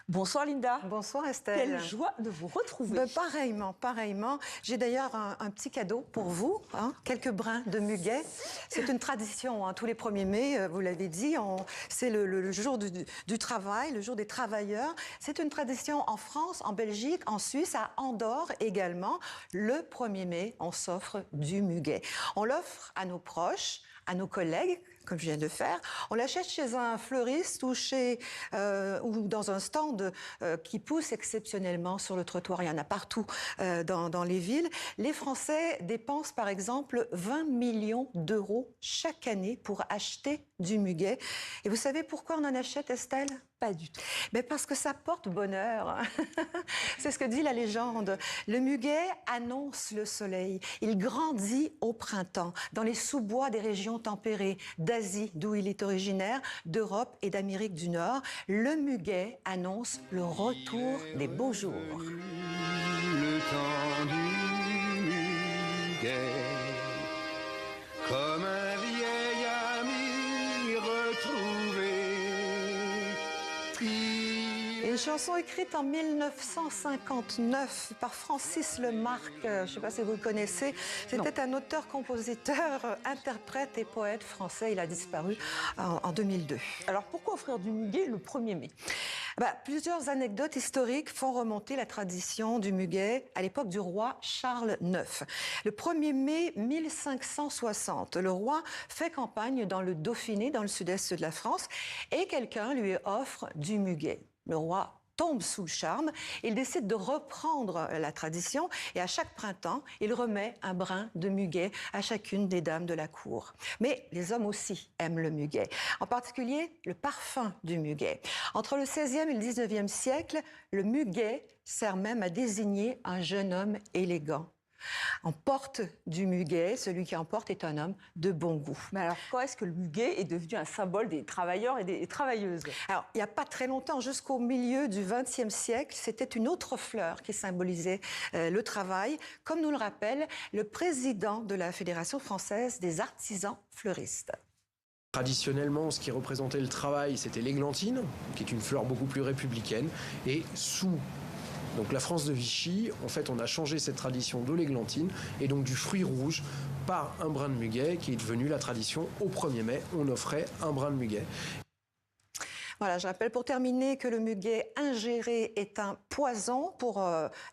Bonsoir Linda. Bonsoir Estelle. Quelle joie de vous retrouver. Pareillement. J'ai d'ailleurs un petit cadeau pour vous, quelques brins de muguet. C'est une tradition, tous les 1er mai, vous l'avez dit, c'est le jour du travail, le jour des travailleurs. C'est une tradition en France, en Belgique, en Suisse, à Andorre également. Le 1er mai, on s'offre du muguet. On l'offre à nos proches, à nos collègues, comme je viens de faire. On l'achète chez un fleuriste ou dans un stand qui pousse exceptionnellement sur le trottoir. Il y en a partout dans les villes. Les Français dépensent par exemple 20 millions d'euros chaque année pour acheter du muguet. Et vous savez pourquoi on en achète, Estelle ? Pas du tout. Mais parce que ça porte bonheur. C'est ce que dit la légende. Le muguet annonce le soleil. Il grandit au printemps, dans les sous-bois des régions tempérées, d'Asie, d'où il est originaire, d'Europe et d'Amérique du Nord. Le muguet annonce le retour des beaux jours. Le temps du muguet, comme un vieil ami retrouvé. Une chanson écrite en 1959 par Francis Lemarque, je ne sais pas si vous le connaissez. C'était un auteur, compositeur, interprète et poète français. Il a disparu en 2002. Alors pourquoi offrir du muguet le 1er mai ? Plusieurs anecdotes historiques font remonter la tradition du muguet à l'époque du roi Charles IX. Le 1er mai 1560, le roi fait campagne dans le Dauphiné, dans le sud-est de la France, et quelqu'un lui offre du muguet. Le roi tombe sous le charme, il décide de reprendre la tradition et à chaque printemps, il remet un brin de muguet à chacune des dames de la cour. Mais les hommes aussi aiment le muguet, en particulier le parfum du muguet. Entre le XVIe et le XIXe siècle, le muguet sert même à désigner un jeune homme élégant. On porte du muguet, celui qui en porte est un homme de bon goût. Mais alors, quand est-ce que le muguet est devenu un symbole des travailleurs et des travailleuses ? Alors, il n'y a pas très longtemps, jusqu'au milieu du XXe siècle, c'était une autre fleur qui symbolisait le travail, comme nous le rappelle le président de la Fédération française des artisans fleuristes. Traditionnellement, ce qui représentait le travail, c'était l'églantine, qui est une fleur beaucoup plus républicaine, et sous donc la France de Vichy, en fait, on a changé cette tradition de l'églantine et donc du fruit rouge par un brin de muguet qui est devenu la tradition. Au 1er mai, on offrait un brin de muguet. Voilà, je rappelle pour terminer que le muguet ingéré est un poison pour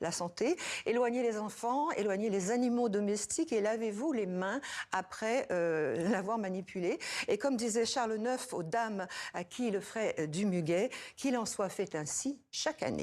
la santé. Éloignez les enfants, éloignez les animaux domestiques et lavez-vous les mains après l'avoir manipulé. Et comme disait Charles IX aux dames à qui il offrait du muguet, qu'il en soit fait ainsi chaque année.